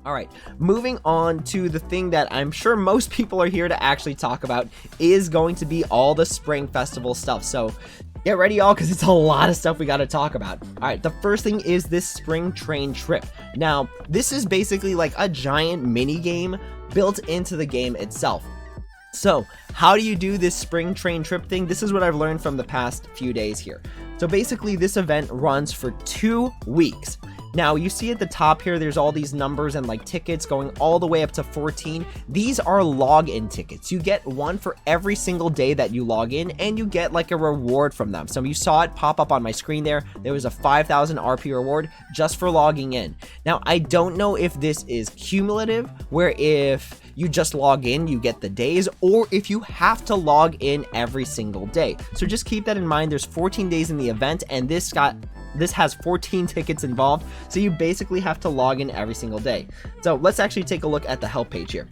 All right, moving on to the thing that I'm sure most people are here to actually talk about is going to be all the spring festival stuff. So get ready, y'all, because it's a lot of stuff we got to talk about. All right, the first thing is this spring train trip. Now, this is basically like a giant mini game built into the game itself. So how do you do this spring train trip thing? This is what I've learned from the past few days here. So basically this event runs for 2 weeks. Now you see at the top here, there's all these numbers and like tickets going all the way up to 14. These are login tickets. You get one for every single day that you log in, and you get like a reward from them. So you saw it pop up on my screen there. There was a 5,000 RP reward just for logging in. Now I don't know if this is cumulative, where if you just log in, you get the days, or if you have to log in every single day. So just keep that in mind. There's 14 days in the event, and this has 14 tickets involved, so you basically have to log in every single day. So let's actually take a look at the help page here.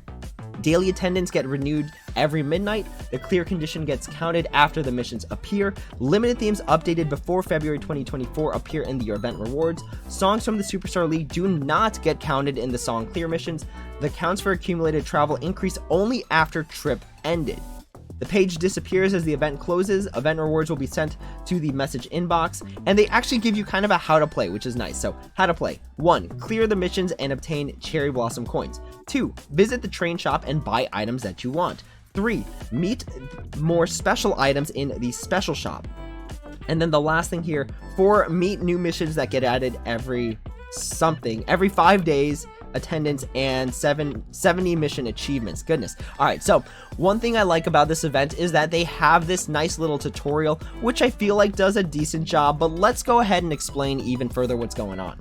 Daily attendance get renewed every midnight. The clear condition gets counted after the missions appear. Limited themes updated before February 2024 appear in the event rewards. Songs from the Superstar League do not get counted in the song clear missions. The counts for accumulated travel increase only after trip ended. The page disappears as the event closes. Event rewards will be sent to the message inbox, and they actually give you kind of a how to play, which is nice. So how to play: 1. Clear the missions and obtain cherry blossom coins. 2. Visit the train shop and buy items that you want. 3. Meet more special items in the special shop. And then the last thing here: 4. Meet new missions that get added every 5 days attendance, and 70 mission achievements. Goodness. All right, so one thing I like about this event is that they have this nice little tutorial, which I feel like does a decent job, but let's go ahead and explain even further what's going on.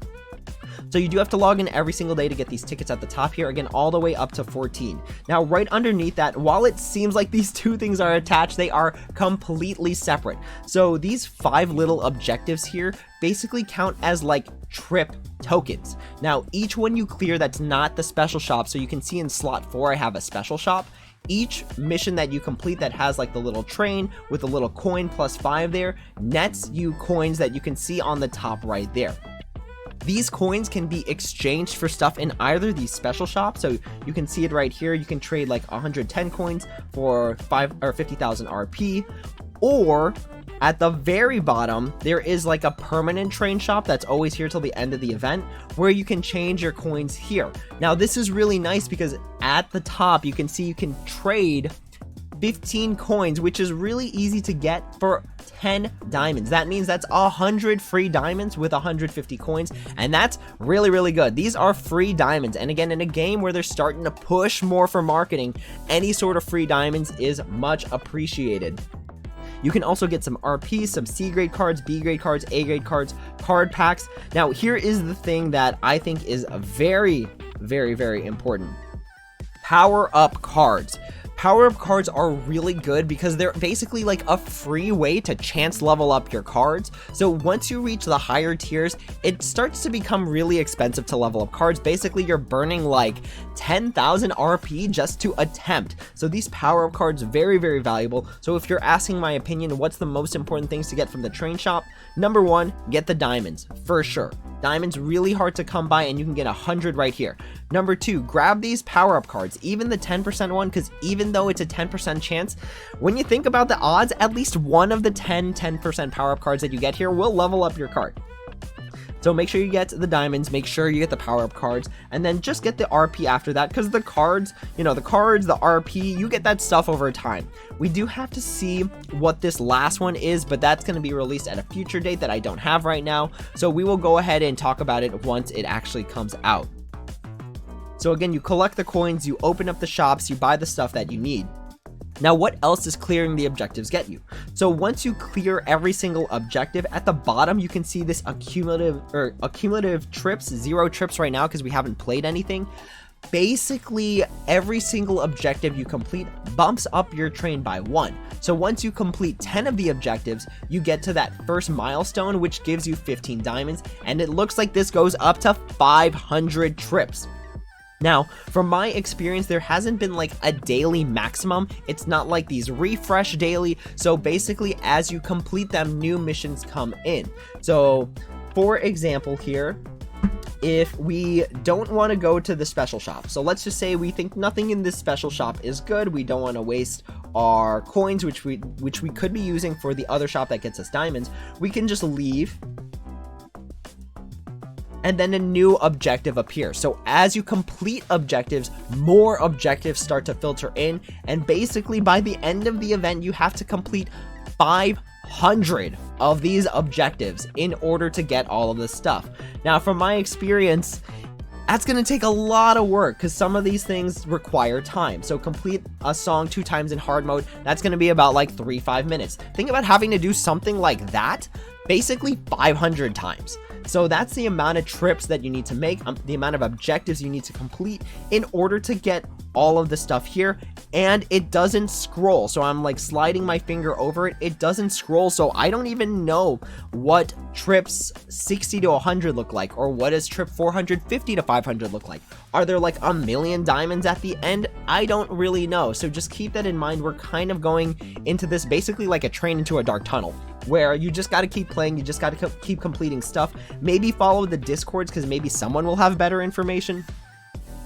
So you do have to log in every single day to get these tickets at the top here, again, all the way up to 14. Now, right underneath that, while it seems like these two things are attached, they are completely separate. So these 5 little objectives here basically count as like trip tokens. Now, each one you clear that's not the special shop, so you can see in slot 4, I have a special shop. Each mission that you complete that has like the little train with a little coin plus 5 there, nets you coins that you can see on the top right there. These coins can be exchanged for stuff in either these special shops. So you can see it right here. You can trade like 110 coins for 50,000 RP, or at the very bottom, there is like a permanent train shop that's always here till the end of the event, where you can change your coins here. Now, this is really nice because at the top, you can see you can trade 15 coins, which is really easy to get for 10 diamonds. That means that's 100 free diamonds with 150 coins, and that's really, really good. These are free diamonds, and again, in a game where they're starting to push more for marketing, any sort of free diamonds is much appreciated. You can also get some RP, some C grade cards, B grade cards, A grade cards, card packs. Now, here is the thing that I think is very, very, very important. Power up cards. Power-up cards are really good because they're basically like a free way to chance level up your cards. So once you reach the higher tiers, it starts to become really expensive to level up cards. Basically, you're burning like 10,000 RP just to attempt. So these power-up cards, very, very valuable. So if you're asking my opinion, what's the most important things to get from the train shop? Number 1, get the diamonds, for sure. Diamonds really hard to come by, and you can get 100 right here. Number 2, grab these power-up cards, even the 10% one, because even though it's a 10% chance, when you think about the odds, at least one of the 10% power-up cards that you get here will level up your card. So make sure you get the diamonds, make sure you get the power-up cards, and then just get the RP after that, because the cards, the RP, you get that stuff over time. We do have to see what this last one is, but that's going to be released at a future date that I don't have right now, so we will go ahead and talk about it once it actually comes out. So again, you collect the coins, you open up the shops, you buy the stuff that you need. Now, what else does clearing the objectives get you? So once you clear every single objective, at the bottom you can see this accumulative trips, 0 trips right now because we haven't played anything. Basically, every single objective you complete bumps up your train by 1. So once you complete 10 of the objectives, you get to that first milestone, which gives you 15 diamonds, and it looks like this goes up to 500 trips. Now, from my experience, there hasn't been like a daily maximum. It's not like these refresh daily. So basically, as you complete them, new missions come in. So for example here, if we don't want to go to the special shop. So let's just say we think nothing in this special shop is good. We don't want to waste our coins, which we could be using for the other shop that gets us diamonds. We can just leave, and then a new objective appears. So as you complete objectives, more objectives start to filter in, and basically by the end of the event, you have to complete 500 of these objectives in order to get all of this stuff. Now, from my experience, that's going to take a lot of work because some of these things require time. So complete a song 2 times in hard mode, that's going to be about like 3-5 minutes. Think about having to do something like that basically 500 times. So that's the amount of trips that you need to make, the amount of objectives you need to complete in order to get all of the stuff here. And it doesn't scroll. So I'm like sliding my finger over it. It doesn't scroll. So I don't even know what trips 60 to 100 look like, or what does trip 450 to 500 look like. Are there like a million diamonds at the end? I don't really know. So just keep that in mind. We're kind of going into this basically like a train into a dark tunnel, where you just got to keep playing, you just got to keep completing stuff. Maybe follow the discords because maybe someone will have better information.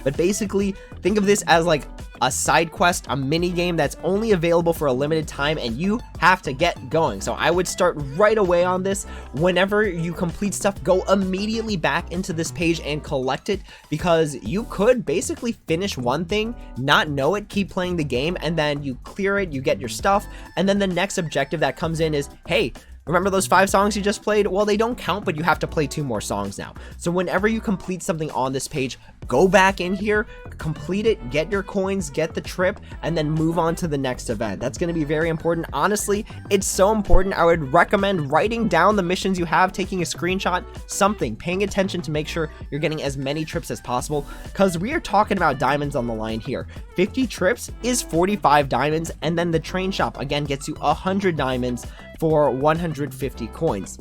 But basically, think of this as like a side quest, a mini game that's only available for a limited time, and you have to get going. So I would start right away on this. Whenever you complete stuff, go immediately back into this page and collect it, because you could basically finish one thing, not know it, keep playing the game, and then you clear it, you get your stuff, and then the next objective that comes in is, hey, remember those 5 songs you just played? Well, they don't count, but you have to play 2 more songs now. So whenever you complete something on this page, go back in here, complete it, get your coins, get the trip, and then move on to the next event. That's going to be very important. Honestly, it's so important. I would recommend writing down the missions you have, taking a screenshot, something, paying attention to make sure you're getting as many trips as possible, because we are talking about diamonds on the line here. 50 trips is 45 diamonds, and then the train shop again gets you 100 diamonds for 150 coins.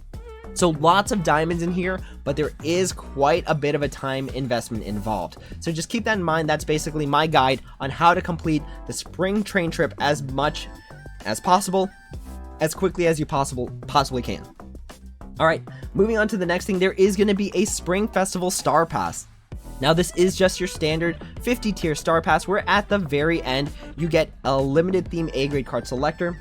So lots of diamonds in here, but there is quite a bit of a time investment involved. So just keep that in mind. That's basically my guide on how to complete the spring train trip as much as possible, as quickly as you possibly can. All right, moving on to the next thing, there is going to be a Spring Festival Star Pass. Now this is just your standard 50 tier Star Pass, where at the very end you get a limited theme A grade card selector.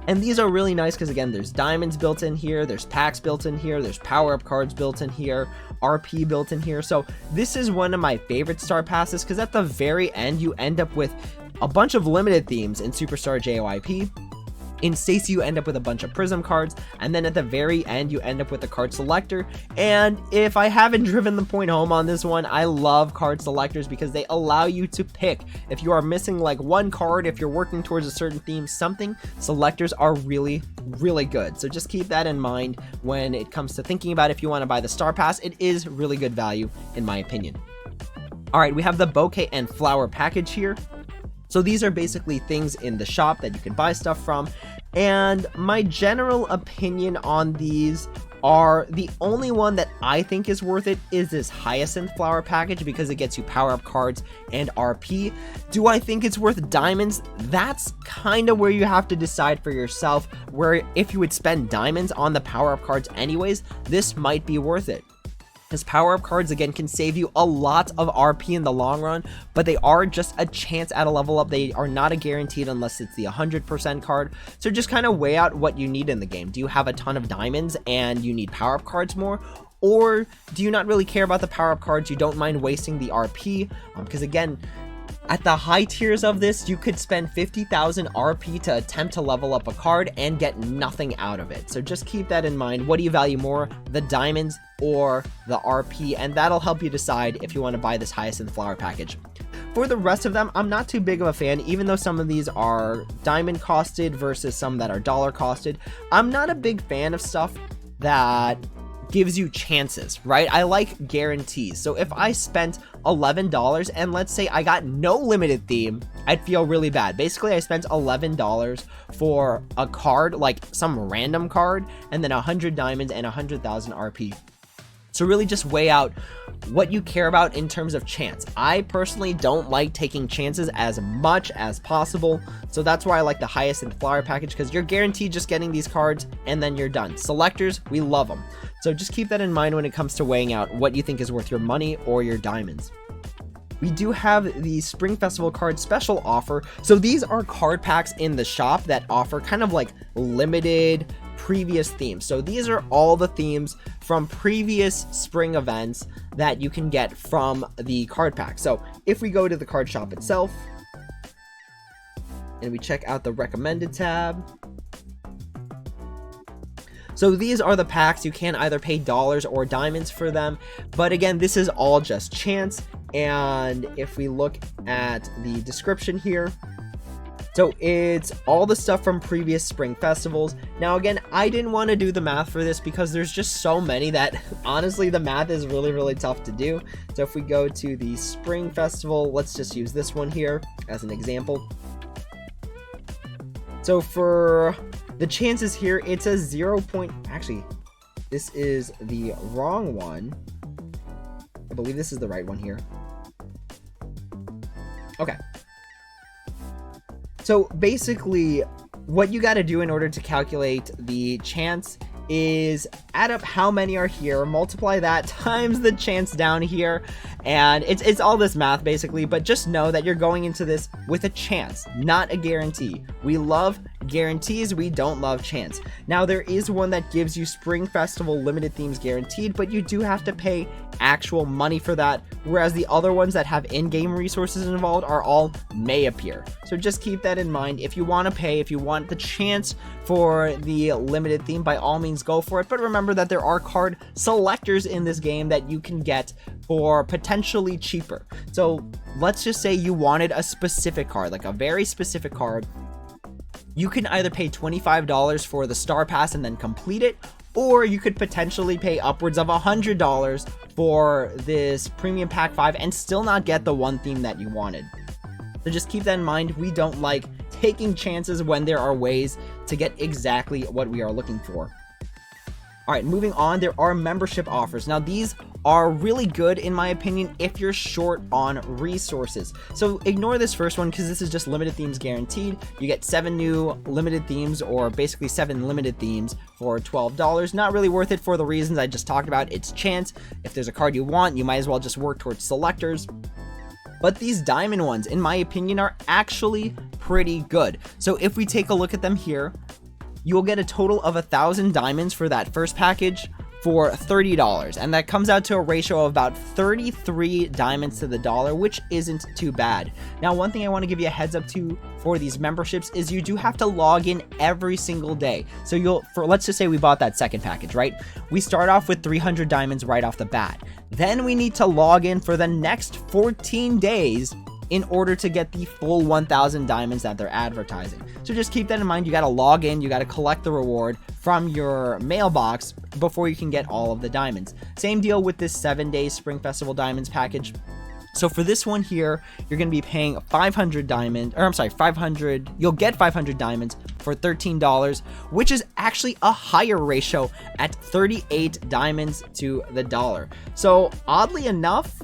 And these are really nice because, again, there's diamonds built in here, there's packs built in here, there's power-up cards built in here, RP built in here. So this is one of my favorite Star Passes because at the very end, you end up with a bunch of limited themes in Superstar JYP. In STAYC, you end up with a bunch of prism cards, and then at the very end, you end up with a card selector. And if I haven't driven the point home on this one, I love card selectors because they allow you to pick. If you are missing like one card, if you're working towards a certain theme, something, selectors are really, really good. So just keep that in mind when it comes to thinking about if you want to buy the Star Pass. It is really good value, in my opinion. All right, we have the Bouquet and Flower Package here. So these are basically things in the shop that you can buy stuff from, and my general opinion on these are the only one that I think is worth it is this Hyacinth Flower Package because it gets you power-up cards and RP. Do I think it's worth diamonds? That's kind of where you have to decide for yourself, where if you would spend diamonds on the power-up cards anyways, this might be worth it. Because power-up cards, again, can save you a lot of RP in the long run, but they are just a chance at a level up. They are not a guaranteed unless it's the 100% card. So just kind of weigh out what you need in the game. Do you have a ton of diamonds and you need power-up cards more? Or do you not really care about the power-up cards? You don't mind wasting the RP? Because again, at the high tiers of this, you could spend 50,000 RP to attempt to level up a card and get nothing out of it. So just keep that in mind. What do you value more, the diamonds or the RP? And that'll help you decide if you want to buy this Hyacinth Flower Package. For the rest of them, I'm not too big of a fan, even though some of these are diamond costed versus some that are dollar costed. I'm not a big fan of stuff that gives you chances, right? I like guarantees. So if I spent $11 and let's say I got no limited theme, I'd feel really bad. Basically, I spent $11 for a card, like some random card, and then 100 diamonds and 100,000 RP. So really just weigh out what you care about in terms of chance. I personally don't like taking chances as much as possible, so that's why I like the Hyacinth Flower Package, because you're guaranteed just getting these cards and then you're done. Selectors, we love them. So just keep that in mind when it comes to weighing out what you think is worth your money or your diamonds. We do have the Spring Festival card special offer. So these are card packs in the shop that offer kind of like limited previous themes. So these are all the themes from previous spring events that you can get from the card pack. So if we go to the card shop itself and we check out the recommended tab, so these are the packs. You can either pay dollars or diamonds for them, but again, this is all just chance. And if we look at the description here, so it's all the stuff from previous spring festivals. Now again, I didn't want to do the math for this because there's just so many that honestly the math is really tough to do. So if we go to the spring festival, let's just use this one here as an example. So for the chances here, it's a 0. Actually, this is the wrong one. I believe this is the right one here. Okay. So basically, what you got to do in order to calculate the chance is add up how many are here, multiply that times the chance down here, and it's all this math basically, but just know that you're going into this with a chance, not a guarantee. We love guarantees, we don't love chance. Now there is one that gives you Spring Festival limited themes guaranteed, but you do have to pay actual money for that, whereas the other ones that have in-game resources involved are all may appear. So just keep that in mind. If you want to pay, if you want the chance for the limited theme, by all means go for it, but remember that there are card selectors in this game that you can get for potentially cheaper. So let's just say you wanted a specific card, like a very specific card. You can either pay $25 for the Star Pass and then complete it, or you could potentially pay upwards of $100 for this Premium Pack 5 and still not get the one theme that you wanted. So just keep that in mind. We don't like taking chances when there are ways to get exactly what we are looking for. All right, moving on, there are membership offers. Now, these are really good, in my opinion, if you're short on resources. So ignore this first one because this is just limited themes guaranteed. You get 7 new limited themes, or basically 7 limited themes for $12. Not really worth it for the reasons I just talked about. It's chance. If there's a card you want, you might as well just work towards selectors. But these diamond ones, in my opinion, are actually pretty good. So if we take a look at them here, you'll get a total of 1,000 diamonds for that first package for $30, and that comes out to a ratio of about 33 diamonds to the dollar, which isn't too bad. Now, one thing I want to give you a heads up to for these memberships is you do have to log in every single day. So let's just say we bought that second package, right? We start off with 300 diamonds right off the bat. Then we need to log in for the next 14 days in order to get the full 1,000 diamonds that they're advertising. So just keep that in mind. You got to log in, you got to collect the reward from your mailbox before you can get all of the diamonds. Same deal with this 7-day Spring Festival Diamonds package. So for this one here, you're going to be paying 500 diamonds, or I'm sorry, 500, you'll get 500 diamonds for $13, which is actually a higher ratio at 38 diamonds to the dollar. So oddly enough,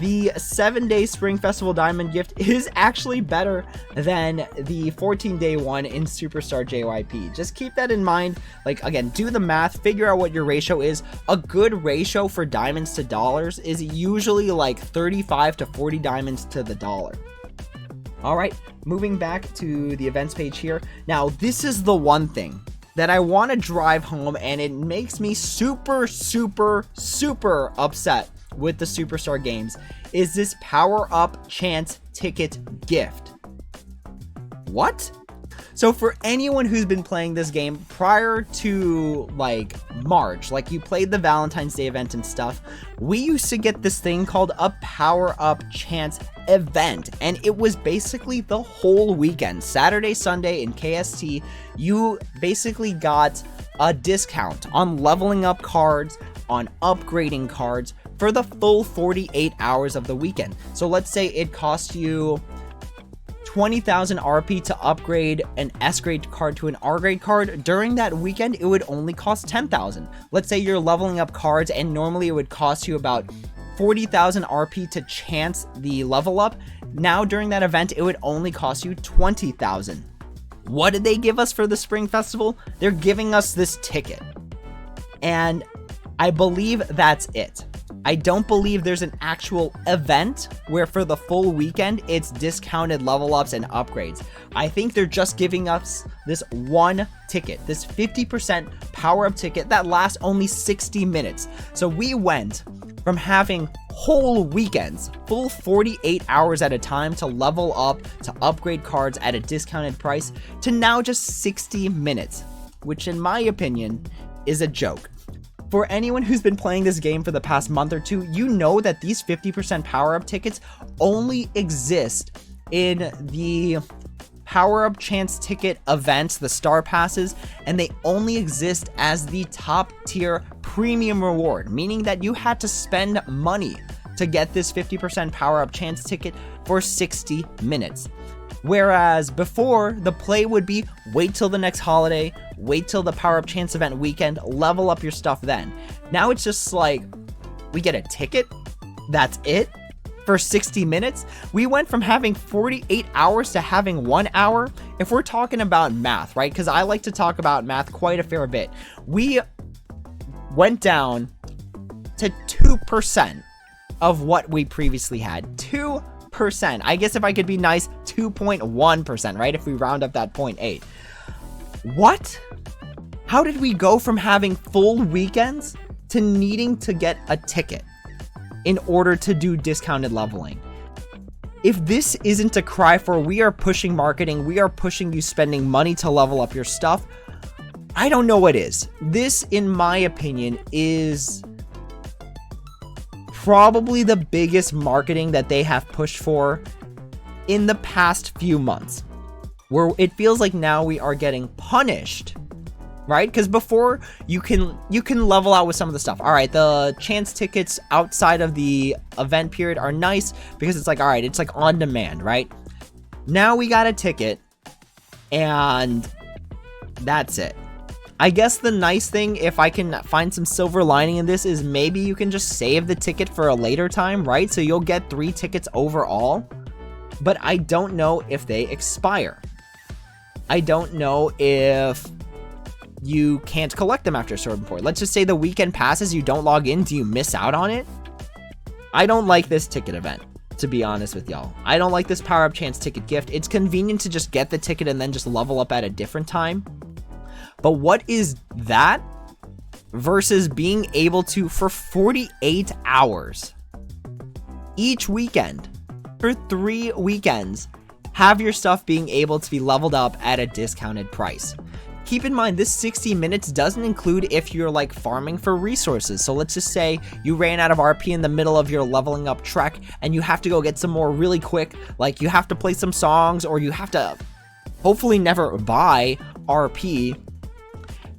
the 7-day Spring Festival Diamond gift is actually better than the 14-day one in Superstar JYP. Just keep that in mind. Like, again, do the math, figure out what your ratio is. A good ratio for diamonds to dollars is usually like 35 to 40 diamonds to the dollar. All right, moving back to the events page here. Now, this is the one thing that I want to drive home, and it makes me super upset with the Superstar games, is this power-up chance ticket gift. What? So for anyone who's been playing this game prior to like March, like you played the Valentine's Day event and stuff, we used to get this thing called a power-up chance event, and it was basically the whole weekend, Saturday, Sunday in KST. You basically got a discount on leveling up cards, on upgrading cards for the full 48 hours of the weekend. So let's say it cost you 20,000 RP to upgrade an S grade card to an R grade card. During that weekend, it would only cost 10,000. Let's say you're leveling up cards and normally it would cost you about 40,000 RP to chance the level up. Now during that event, it would only cost you 20,000. What did they give us for the Spring Festival? They're giving us this ticket. And I believe that's it. I don't believe there's an actual event where for the full weekend, it's discounted level ups and upgrades. I think they're just giving us this one ticket, this 50% power up ticket that lasts only 60 minutes. So we went from having whole weekends, full 48 hours at a time to level up, to upgrade cards at a discounted price, to now just 60 minutes, which in my opinion is a joke. For anyone who's been playing this game for the past month or two, you know that these 50% power-up tickets only exist in the power-up chance ticket events, the star passes, and they only exist as the top tier premium reward, meaning that you had to spend money to get this 50% power-up chance ticket for 60 minutes. Whereas before, the play would be wait till the next holiday, wait till the power-up chance event weekend, level up your stuff then. Now it's just like, we get a ticket, that's it, for 60 minutes? We went from having 48 hours to having 1 hour. If we're talking about math, right? Because I like to talk about math quite a fair bit. We went down to 2% of what we previously had. 2%. I guess if I could be nice, 2.1%, right? If we round up that 0.8. What? How did we go from having full weekends to needing to get a ticket in order to do discounted leveling? If this isn't a cry for we are pushing marketing, we are pushing you spending money to level up your stuff, I don't know what is. This, in my opinion, is probably the biggest marketing that they have pushed for in the past few months, where it feels like now we are getting punished, right? Because before you can level out with some of the stuff. All right, the chance tickets outside of the event period are nice because it's like, all right, it's like on demand, right? Now we got a ticket and that's it. I guess the nice thing, if I can find some silver lining in this, is maybe you can just save the ticket for a later time, right? So you'll get 3 tickets overall, but I don't know if they expire. I don't know if you can't collect them after a certain point. Let's just say the weekend passes, you don't log in, do you miss out on it? I don't like this ticket event, to be honest with y'all. I don't like this power-up chance ticket gift. It's convenient to just get the ticket and then just level up at a different time. But what is that versus being able to, for 48 hours each weekend, for 3 weekends, have your stuff being able to be leveled up at a discounted price? Keep in mind, this 60 minutes doesn't include if you're like farming for resources. So let's just say you ran out of RP in the middle of your leveling up trek and you have to go get some more really quick. Like you have to play some songs or you have to hopefully never buy RP.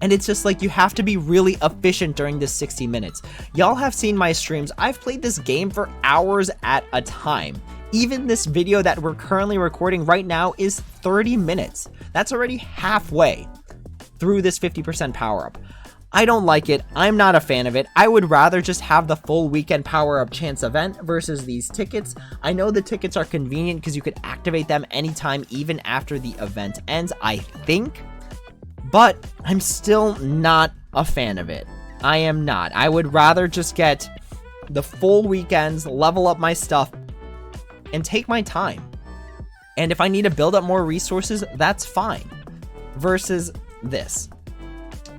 And it's just like you have to be really efficient during this 60 minutes. Y'all have seen my streams. I've played this game for hours at a time. Even this video that we're currently recording right now is 30 minutes. That's already halfway through this 50% power up. I don't like it. I'm not a fan of it. I would rather just have the full weekend power up chance event versus these tickets. I know the tickets are convenient because you could activate them anytime, even after the event ends, I think. But I'm still not a fan of it. I am not. I would rather just get the full weekends, level up my stuff, and take my time. And if I need to build up more resources, that's fine. Versus this.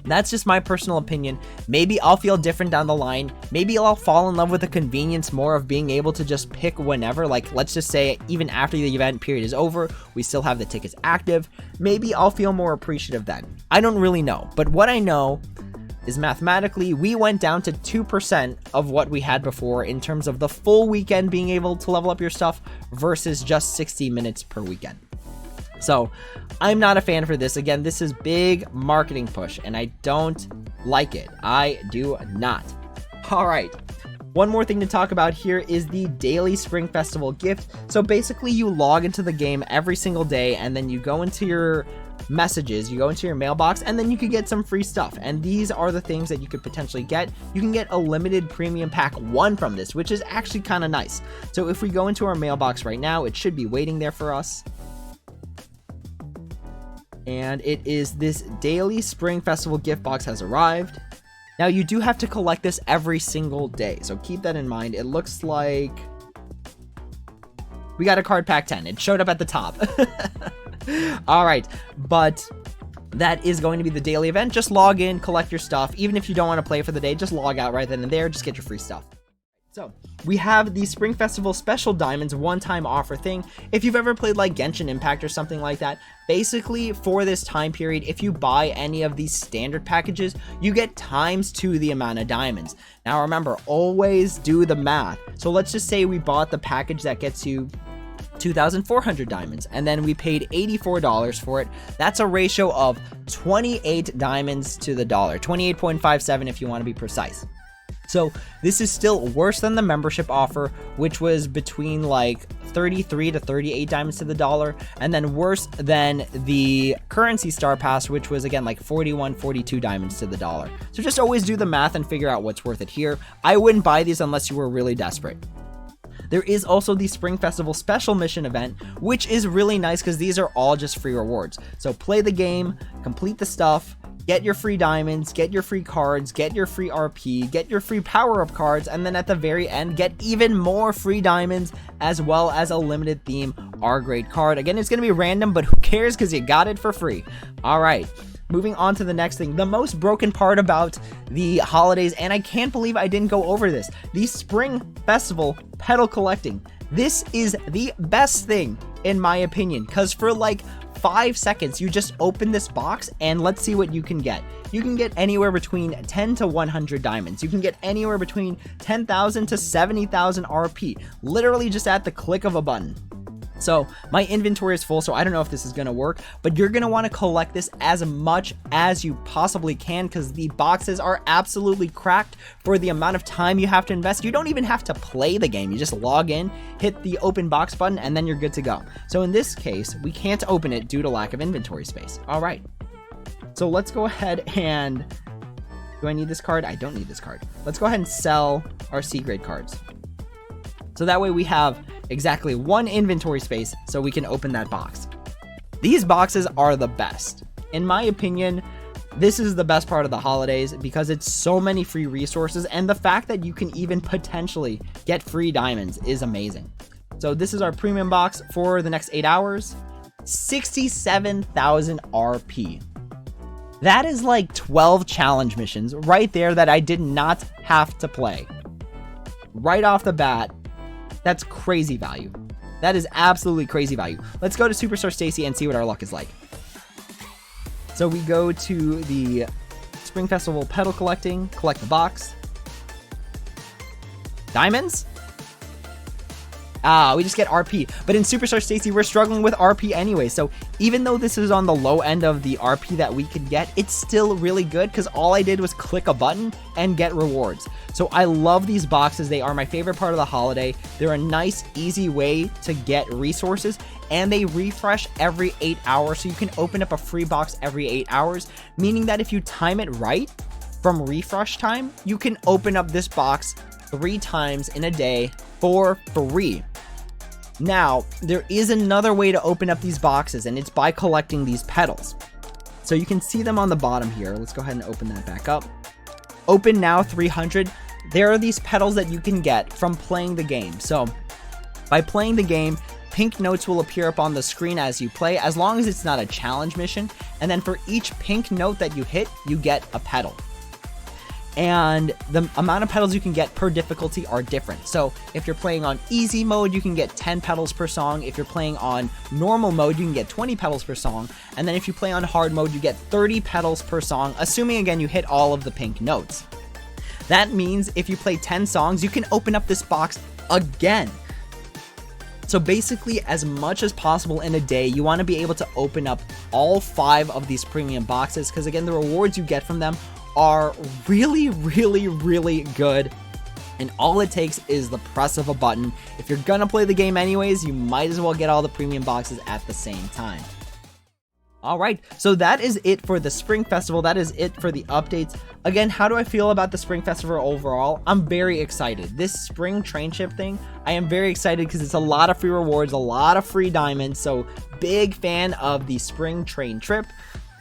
That's just my personal opinion. Maybe I'll feel different down the line. Maybe I'll fall in love with the convenience more of being able to just pick whenever. Like, let's just say even after the event period is over, we still have the tickets active. Maybe I'll feel more appreciative then. I don't really know. But what I know is mathematically, we went down to 2% of what we had before in terms of the full weekend being able to level up your stuff versus just 60 minutes per weekend. So I'm not a fan for this. Again, this is big marketing push and I don't like it. I do not. All right. One more thing to talk about here is the daily Spring Festival gift. So basically you log into the game every single day and then you go into your messages, you go into your mailbox, and then you could get some free stuff. And these are the things that you could potentially get. You can get a limited premium pack 1 from this, which is actually kind of nice. So if we go into our mailbox right now, it should be waiting there for us. And it is this daily Spring Festival gift box has arrived. Now you do have to collect this every single day, so keep that in mind. It looks like we got a card pack 10. It showed up at the top. All right, but that is going to be the daily event. Just log in, collect your stuff. Even if you don't want to play for the day, just log out right then and there. Just get your free stuff. So we have the Spring Festival Special Diamonds one-time offer thing. If you've ever played like Genshin Impact or something like that, basically for this time period, if you buy any of these standard packages, you get ×2 the amount of diamonds. Now remember, always do the math. So let's just say we bought the package that gets you 2,400 diamonds, and then we paid $84 for it. That's a ratio of 28 diamonds to the dollar, 28.57 if you want to be precise. So this is still worse than the membership offer, which was between like 33 to 38 diamonds to the dollar, and then worse than the currency star pass, which was again like 41, 42 diamonds to the dollar. So just always do the math and figure out what's worth it here. I wouldn't buy these unless you were really desperate. There is also the Spring Festival Special Mission event, which is really nice because these are all just free rewards. So play the game, complete the stuff, get your free diamonds, get your free cards, get your free RP, get your free power-up cards, and then at the very end, get even more free diamonds, as well as a limited theme R-grade card. Again, it's going to be random, but who cares because you got it for free. All right. Moving on to the next thing, the most broken part about the holidays, and I can't believe I didn't go over this, the Spring Festival Petal Collecting. This is the best thing, in my opinion, because for like 5 seconds, you just open this box and let's see what you can get. You can get anywhere between 10 to 100 diamonds. You can get anywhere between 10,000 to 70,000 RP, literally just at the click of a button. So my inventory is full, so I don't know if this is going to work, but you're going to want to collect this as much as you possibly can because the boxes are absolutely cracked for the amount of time you have to invest. You don't even have to play the game. You just log in, hit the open box button, and then you're good to go. So in this case, we can't open it due to lack of inventory space. All right. So let's go ahead and... Do I need this card? I don't need this card. Let's go ahead and sell our C-grade cards. So that way we have exactly 1 inventory space so we can open that box. These boxes are the best. In my opinion, this is the best part of the holidays because it's so many free resources, and the fact that you can even potentially get free diamonds is amazing. So this is our premium box for the next 8 hours. 67,000 RP. That is like 12 challenge missions right there that I did not have to play. Right off the bat, that's crazy value. That is absolutely crazy value. Let's go to Superstar STAYC and see what our luck is like. So we go to the Spring Festival Petal Collecting, collect the box. Diamonds? We just get RP. But in Superstar STAYC, we're struggling with RP anyway. So even though this is on the low end of the RP that we could get, it's still really good because all I did was click a button and get rewards. So I love these boxes. They are my favorite part of the holiday. They're a nice, easy way to get resources, and they refresh every 8 hours. So you can open up a free box every 8 hours, meaning that if you time it right from refresh time, you can open up this box 3 times in a day for free. Now, there is another way to open up these boxes, and it's by collecting these petals. So you can see them on the bottom here. Let's go ahead and open that back up. Open now 300. There are these petals that you can get from playing the game. So by playing the game, pink notes will appear up on the screen as you play, as long as it's not a challenge mission. And then for each pink note that you hit, you get a petal. And the amount of petals you can get per difficulty are different. So if you're playing on easy mode, you can get 10 petals per song. If you're playing on normal mode, you can get 20 petals per song. And then if you play on hard mode, you get 30 petals per song, assuming again you hit all of the pink notes. That means if you play 10 songs, you can open up this box again. So basically, as much as possible in a day, you want to be able to open up all 5 of these premium boxes, because again, the rewards you get from them are really, really, really good. And all it takes is the press of a button. If you're gonna play the game anyways, you might as well get all the premium boxes at the same time. Alright, so that is it for the Spring Festival. That is it for the updates. Again, how do I feel about the Spring Festival overall? I'm very excited. This spring train ship thing, I am very excited because it's a lot of free rewards, a lot of free diamonds, so big fan of the spring train trip.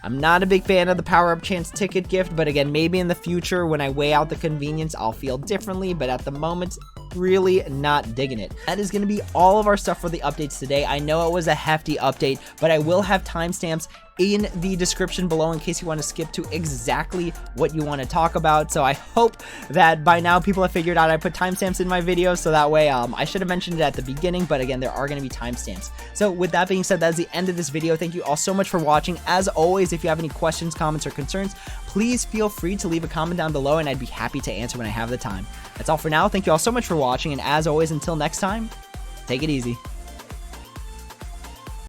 I'm not a big fan of the power-up chance ticket gift, but again, maybe in the future when I weigh out the convenience, I'll feel differently, but at the moment, really not digging it. That is going to be all of our stuff for the updates today. I know it was a hefty update, but I will have timestamps in the description below in case you want to skip to exactly what you want to talk about. So I hope that by now people have figured out I put timestamps in my videos, so that way I should have mentioned it at the beginning, but again, there are going to be timestamps. So with that being said, that is the end of this video. Thank you all so much for watching. As always, if you have any questions, comments, or concerns, please feel free to leave a comment down below and I'd be happy to answer when I have the time. That's all for now. Thank you all so much for watching, and as always, until next time, take it easy.